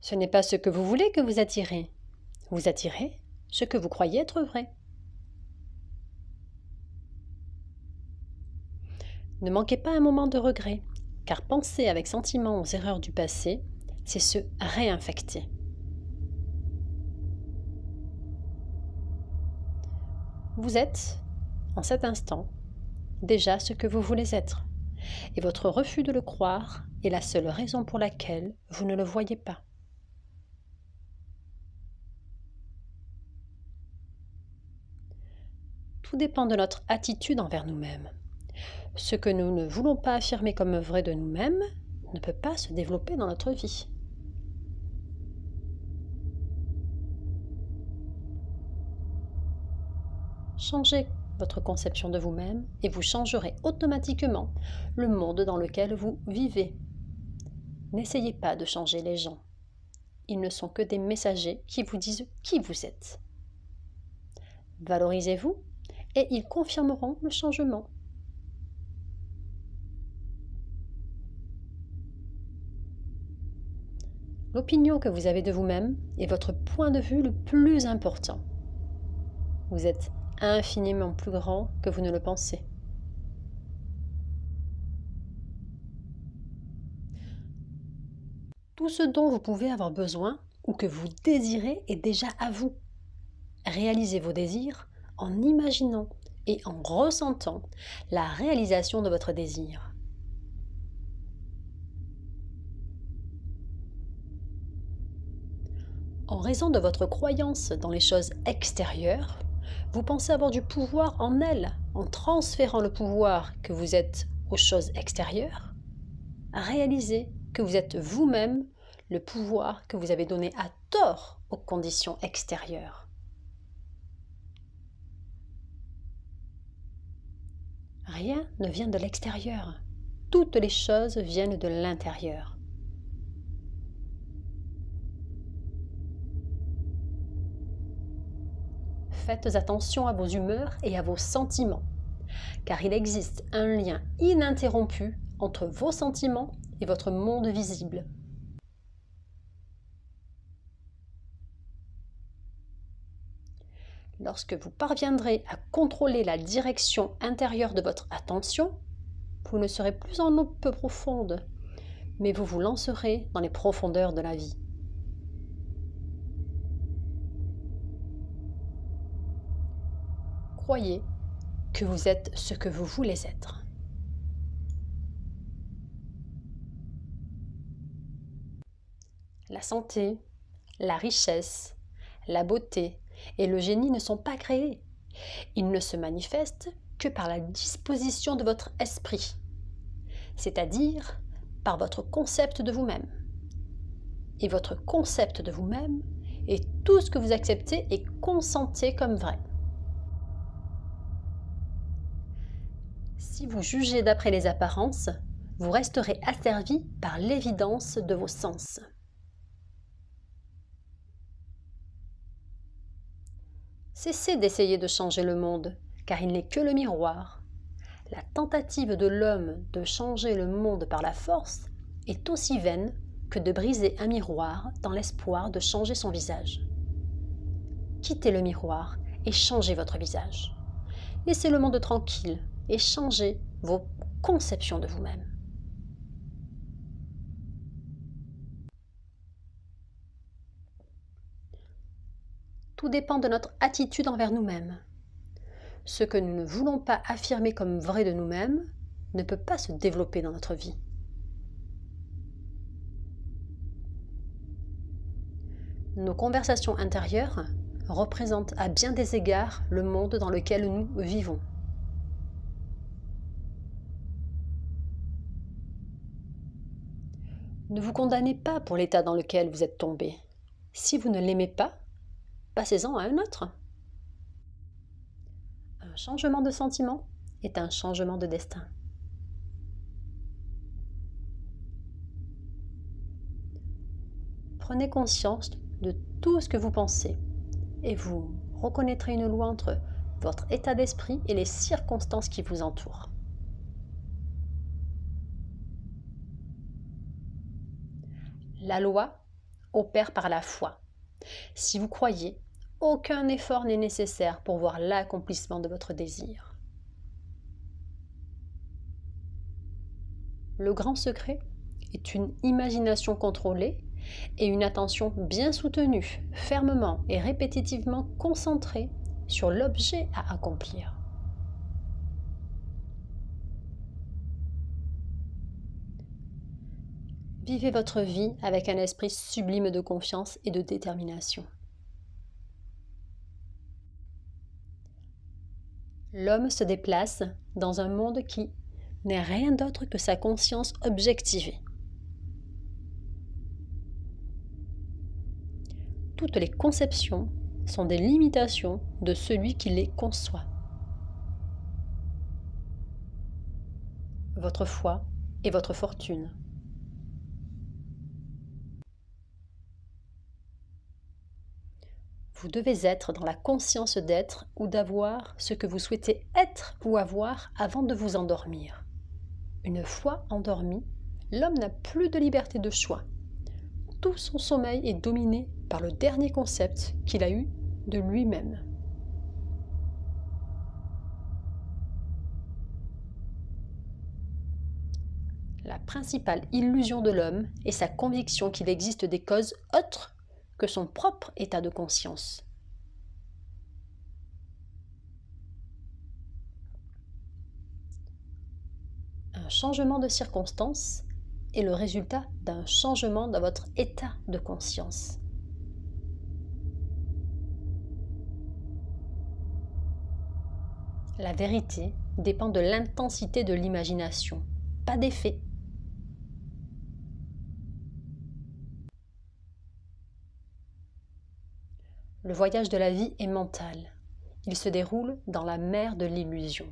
Ce n'est pas ce que vous voulez que vous attirez. Vous attirez ce que vous croyez être vrai. Ne manquez pas un moment de regret, car penser avec sentiment aux erreurs du passé, c'est se réinfecter. Vous êtes, en cet instant, déjà ce que vous voulez être, et votre refus de le croire est la seule raison pour laquelle vous ne le voyez pas. Tout dépend de notre attitude envers nous-mêmes. Ce que nous ne voulons pas affirmer comme vrai de nous-mêmes ne peut pas se développer dans notre vie. Changez votre conception de vous-même et vous changerez automatiquement le monde dans lequel vous vivez. N'essayez pas de changer les gens. Ils ne sont que des messagers qui vous disent qui vous êtes. Valorisez-vous et ils confirmeront le changement. L'opinion que vous avez de vous-même est votre point de vue le plus important. Vous êtes infiniment plus grand que vous ne le pensez. Tout ce dont vous pouvez avoir besoin ou que vous désirez est déjà à vous. Réalisez vos désirs en imaginant et en ressentant la réalisation de votre désir. En raison de votre croyance dans les choses extérieures, vous pensez avoir du pouvoir en elles en transférant le pouvoir que vous êtes aux choses extérieures. Réalisez que vous êtes vous-même le pouvoir que vous avez donné à tort aux conditions extérieures. Rien ne vient de l'extérieur. Toutes les choses viennent de l'intérieur. Faites attention à vos humeurs et à vos sentiments, car il existe un lien ininterrompu entre vos sentiments et votre monde visible. Lorsque vous parviendrez à contrôler la direction intérieure de votre attention, vous ne serez plus en eau peu profonde, mais vous vous lancerez dans les profondeurs de la vie. Croyez que vous êtes ce que vous voulez être. La santé, la richesse, la beauté et le génie ne sont pas créés. Ils ne se manifestent que par la disposition de votre esprit, c'est-à-dire par votre concept de vous-même. Et votre concept de vous-même est tout ce que vous acceptez et consentez comme vrai. Si vous jugez d'après les apparences, vous resterez asservi par l'évidence de vos sens. Cessez d'essayer de changer le monde, car il n'est que le miroir. La tentative de l'homme de changer le monde par la force est aussi vaine que de briser un miroir dans l'espoir de changer son visage. Quittez le miroir et changez votre visage. Laissez le monde tranquille et changez vos conceptions de vous-même. Tout dépend de notre attitude envers nous-mêmes. Ce que nous ne voulons pas affirmer comme vrai de nous-mêmes ne peut pas se développer dans notre vie. Nos conversations intérieures représentent à bien des égards le monde dans lequel nous vivons. Ne vous condamnez pas pour l'état dans lequel vous êtes tombé. Si vous ne l'aimez pas, passez-en à un autre. Un changement de sentiment est un changement de destin. Prenez conscience de tout ce que vous pensez et vous reconnaîtrez une loi entre votre état d'esprit et les circonstances qui vous entourent. La loi opère par la foi. Si vous croyez, aucun effort n'est nécessaire pour voir l'accomplissement de votre désir. Le grand secret est une imagination contrôlée et une attention bien soutenue, fermement et répétitivement concentrée sur l'objet à accomplir. Vivez votre vie avec un esprit sublime de confiance et de détermination. L'homme se déplace dans un monde qui n'est rien d'autre que sa conscience objectivée. Toutes les conceptions sont des limitations de celui qui les conçoit. Votre foi est votre fortune. Vous devez être dans la conscience d'être ou d'avoir ce que vous souhaitez être ou avoir avant de vous endormir. Une fois endormi, l'homme n'a plus de liberté de choix. Tout son sommeil est dominé par le dernier concept qu'il a eu de lui-même. La principale illusion de l'homme est sa conviction qu'il existe des causes autres que son propre état de conscience. Un changement de circonstance est le résultat d'un changement dans votre état de conscience. La vérité dépend de l'intensité de l'imagination, pas des faits. Le voyage de la vie est mental. Il se déroule dans la mer de l'illusion.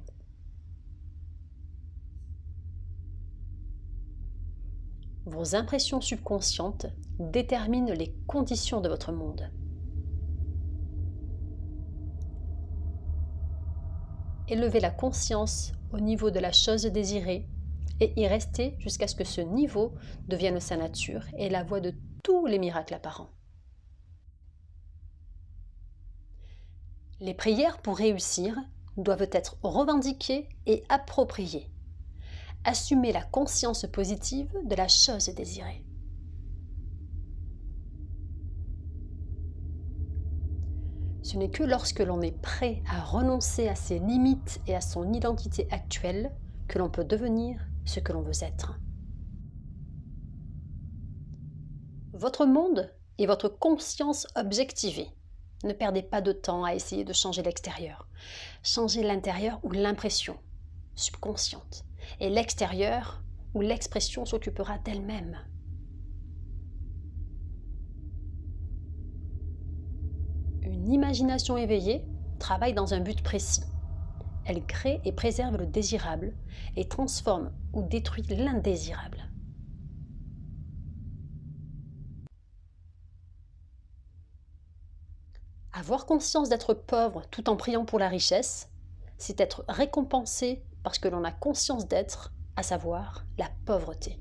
Vos impressions subconscientes déterminent les conditions de votre monde. Élevez la conscience au niveau de la chose désirée et y restez jusqu'à ce que ce niveau devienne sa nature et la voie de tous les miracles apparents. Les prières pour réussir doivent être revendiquées et appropriées. Assumez la conscience positive de la chose désirée. Ce n'est que lorsque l'on est prêt à renoncer à ses limites et à son identité actuelle que l'on peut devenir ce que l'on veut être. Votre monde est votre conscience objectivée. Ne perdez pas de temps à essayer de changer l'extérieur. Changez l'intérieur ou l'impression subconsciente. Et l'extérieur ou l'expression s'occupera d'elle-même. Une imagination éveillée travaille dans un but précis. Elle crée et préserve le désirable et transforme ou détruit l'indésirable. Avoir conscience d'être pauvre tout en priant pour la richesse, c'est être récompensé parce que l'on a conscience d'être, à savoir la pauvreté.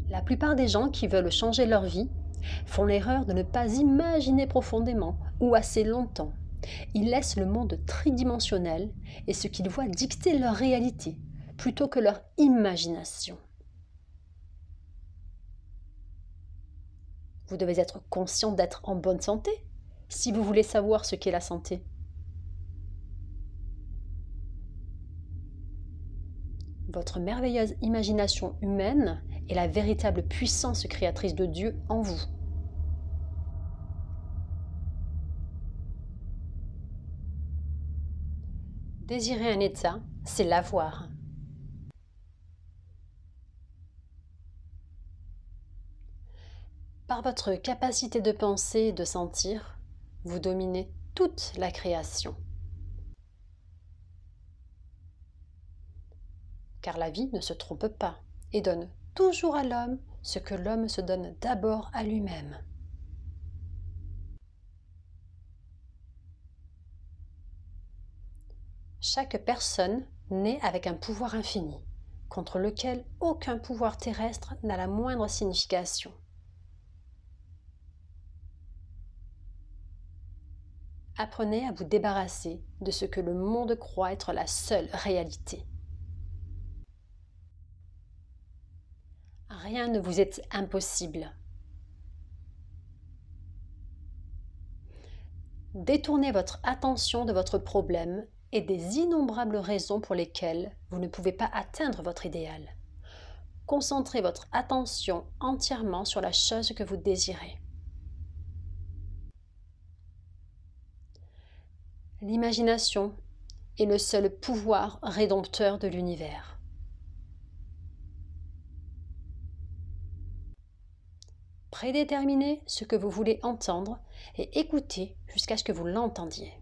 La plupart des gens qui veulent changer leur vie font l'erreur de ne pas imaginer profondément ou assez longtemps. Ils laissent le monde tridimensionnel et ce qu'ils voient dicter leur réalité, plutôt que leur imagination. Vous devez être conscient d'être en bonne santé si vous voulez savoir ce qu'est la santé. Votre merveilleuse imagination humaine est la véritable puissance créatrice de Dieu en vous. Désirer un état, c'est l'avoir. Par votre capacité de penser et de sentir, vous dominez toute la création. Car la vie ne se trompe pas et donne toujours à l'homme ce que l'homme se donne d'abord à lui-même. Chaque personne naît avec un pouvoir infini. contre lequel aucun pouvoir terrestre n'a la moindre signification. Apprenez à vous débarrasser de ce que le monde croit être la seule réalité. Rien ne vous est impossible. Détournez votre attention de votre problème et des innombrables raisons pour lesquelles vous ne pouvez pas atteindre votre idéal. Concentrez votre attention entièrement sur la chose que vous désirez. L'imagination est le seul pouvoir rédempteur de l'univers. Prédéterminez ce que vous voulez entendre et écoutez jusqu'à ce que vous l'entendiez.